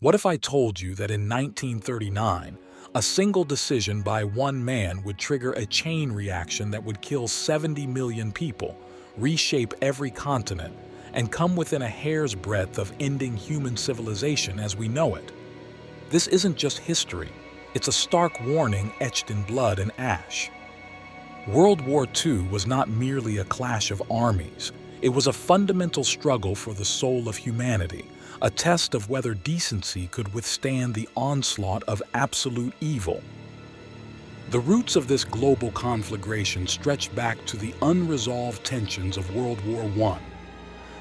What if I told you that in 1939, a single decision by one man would trigger a chain reaction that would kill 70 million people, reshape every continent, and come within a hair's breadth of ending human civilization as we know it? This isn't just history, it's a stark warning etched in blood and ash. World War II was not merely a clash of armies. It was a fundamental struggle for the soul of humanity, a test of whether decency could withstand the onslaught of absolute evil. The roots of this global conflagration stretch back to the unresolved tensions of World War I.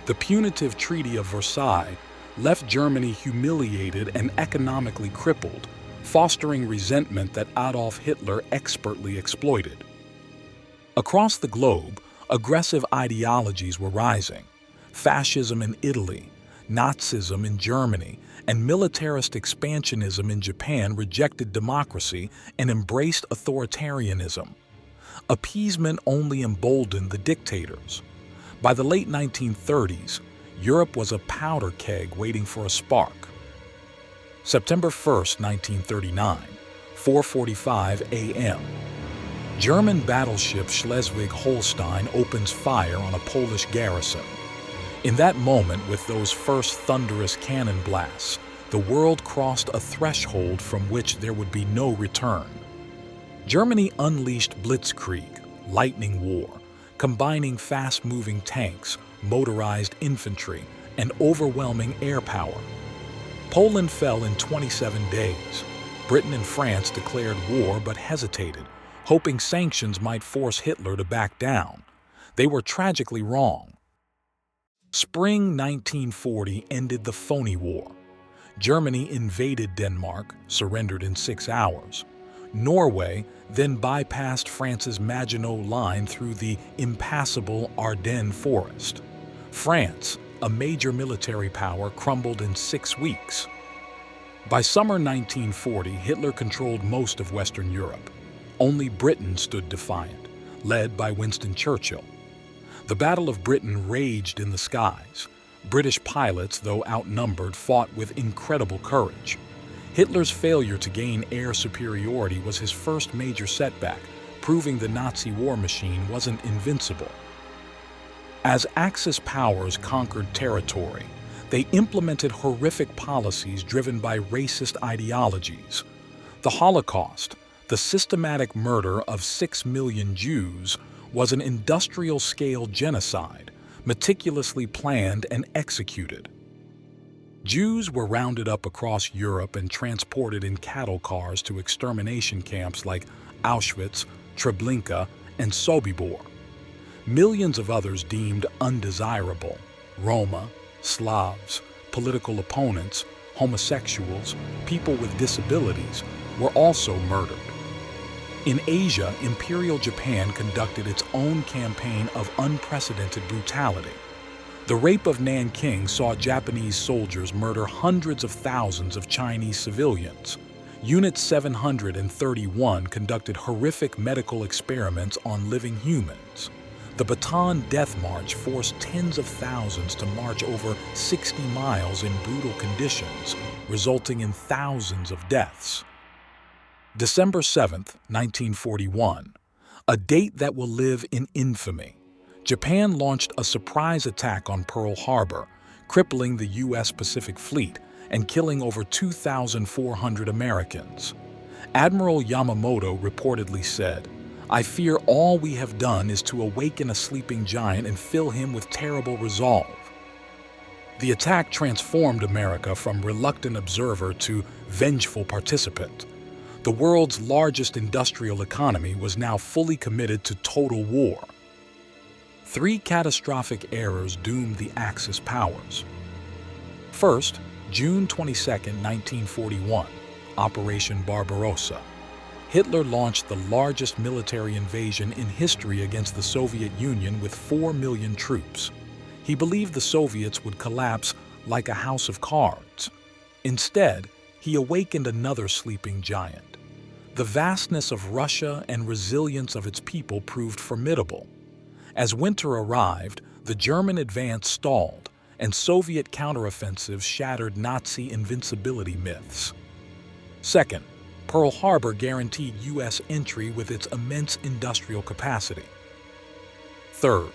The punitive Treaty of Versailles left Germany humiliated and economically crippled, fostering resentment that Adolf Hitler expertly exploited. Across the globe, aggressive ideologies were rising. Fascism in Italy, Nazism in Germany, and militarist expansionism in Japan rejected democracy and embraced authoritarianism. Appeasement only emboldened the dictators. By the late 1930s, Europe was a powder keg waiting for a spark. September 1st, 1939, 4:45 a.m. German battleship Schleswig-Holstein opens fire on a Polish garrison. In that moment, with those first thunderous cannon blasts, the world crossed a threshold from which there would be no return. Germany unleashed Blitzkrieg, lightning war, combining fast-moving tanks, motorized infantry, and overwhelming air power. Poland fell in 27 days. Britain and France declared war but hesitated, hoping sanctions might force Hitler to back down. They were tragically wrong. Spring 1940 ended the phony war. Germany invaded Denmark, surrendered in 6 hours. Norway then bypassed France's Maginot Line through the impassable Ardennes forest. France, a major military power, crumbled in 6 weeks. By summer 1940, Hitler controlled most of Western Europe. Only Britain stood defiant, led by Winston Churchill. The Battle of Britain raged in the skies. British pilots, though outnumbered, fought with incredible courage. Hitler's failure to gain air superiority was his first major setback, proving the Nazi war machine wasn't invincible. As Axis powers conquered territory, they implemented horrific policies driven by racist ideologies. The Holocaust, the systematic murder of 6 million Jews, was an industrial-scale genocide, meticulously planned and executed. Jews were rounded up across Europe and transported in cattle cars to extermination camps like Auschwitz, Treblinka, and Sobibor. Millions of others deemed undesirable, Roma, Slavs, political opponents, homosexuals, people with disabilities, were also murdered. In Asia, Imperial Japan conducted its own campaign of unprecedented brutality. The rape of Nanking saw Japanese soldiers murder hundreds of thousands of Chinese civilians. Unit 731 conducted horrific medical experiments on living humans. The Bataan Death March forced tens of thousands to march over 60 miles in brutal conditions, resulting in thousands of deaths. December 7, 1941, a date that will live in infamy. Japan launched a surprise attack on Pearl Harbor, crippling the U.S. Pacific Fleet and killing over 2,400 Americans. Admiral Yamamoto reportedly said, "I fear all we have done is to awaken a sleeping giant and fill him with terrible resolve." The attack transformed America from reluctant observer to vengeful participant. The world's largest industrial economy was now fully committed to total war. 3 catastrophic errors doomed the Axis powers. First, June 22, 1941, Operation Barbarossa. Hitler launched the largest military invasion in history against the Soviet Union with 4 million troops. He believed the Soviets would collapse like a house of cards. Instead, he awakened another sleeping giant. The vastness of Russia and resilience of its people proved formidable. As winter arrived, the German advance stalled, and Soviet counteroffensives shattered Nazi invincibility myths. Second, Pearl Harbor guaranteed U.S. entry with its immense industrial capacity. Third,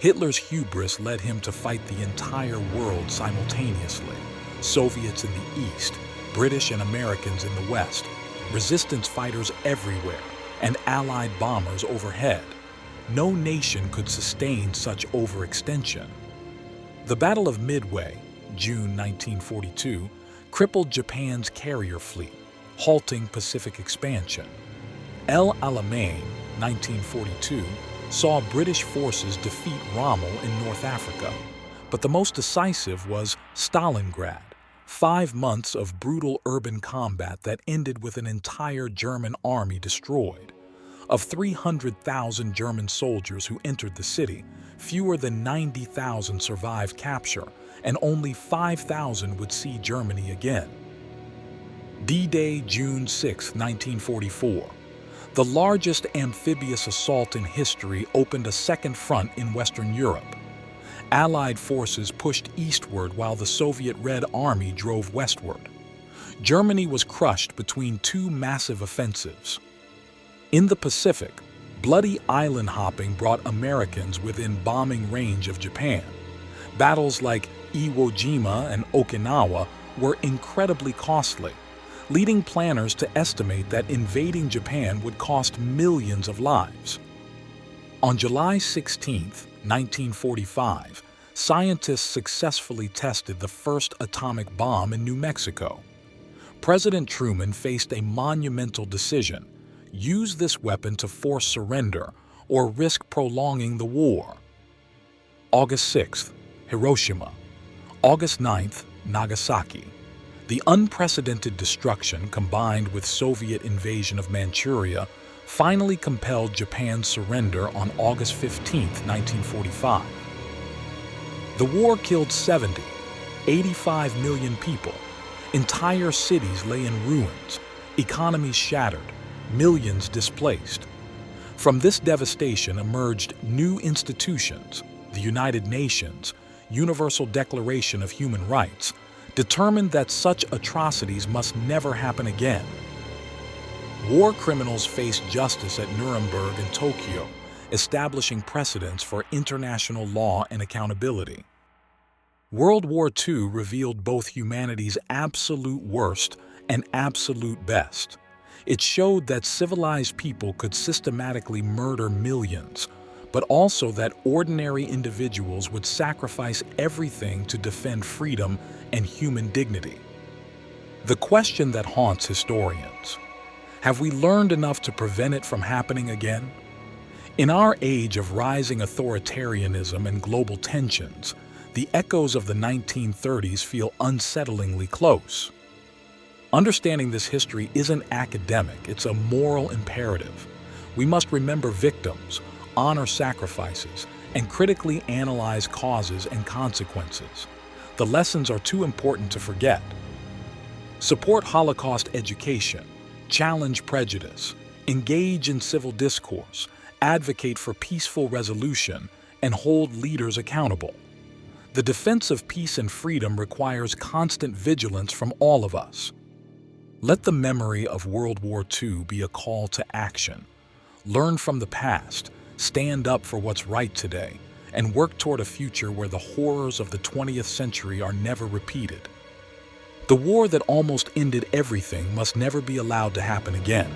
Hitler's hubris led him to fight the entire world simultaneously, Soviets in the East, British and Americans in the West, resistance fighters everywhere, and Allied bombers overhead. No nation could sustain such overextension. The Battle of Midway, June 1942, crippled Japan's carrier fleet, halting Pacific expansion. El Alamein, 1942, saw British forces defeat Rommel in North Africa, but the most decisive was Stalingrad, 5 months of brutal urban combat that ended with an entire German army destroyed. Of 300,000 German soldiers who entered the city, fewer than 90,000 survived capture, and only 5,000 would see Germany again. D-Day, June 6, 1944. The largest amphibious assault in history opened a second front in Western Europe. Allied forces pushed eastward while the Soviet Red Army drove westward. Germany was crushed between two massive offensives. In the Pacific, bloody island hopping brought Americans within bombing range of Japan. Battles like Iwo Jima and Okinawa were incredibly costly, leading planners to estimate that invading Japan would cost millions of lives. On July 16, 1945, scientists successfully tested the first atomic bomb in New Mexico. President Truman faced a monumental decision: use this weapon to force surrender or risk prolonging the war. August 6th, Hiroshima. August 9th, Nagasaki. The unprecedented destruction combined with Soviet invasion of Manchuria finally compelled Japan's surrender on August 15, 1945. The war killed 85 million people. Entire cities lay in ruins, economies shattered, millions displaced. From this devastation emerged new institutions, the United Nations, Universal Declaration of Human Rights, determined that such atrocities must never happen again. War criminals faced justice at Nuremberg and Tokyo, establishing precedents for international law and accountability. World War II revealed both humanity's absolute worst and absolute best. It showed that civilized people could systematically murder millions, but also that ordinary individuals would sacrifice everything to defend freedom and human dignity. The question that haunts historians: have we learned enough to prevent it from happening again? In our age of rising authoritarianism and global tensions, the echoes of the 1930s feel unsettlingly close. Understanding this history isn't academic, it's a moral imperative. We must remember victims, honor sacrifices, and critically analyze causes and consequences. The lessons are too important to forget. Support Holocaust education, challenge prejudice, engage in civil discourse, advocate for peaceful resolution, and hold leaders accountable. The defense of peace and freedom requires constant vigilance from all of us. Let the memory of World War II be a call to action. Learn from the past, stand up for what's right today, and work toward a future where the horrors of the 20th century are never repeated. The war that almost ended everything must never be allowed to happen again.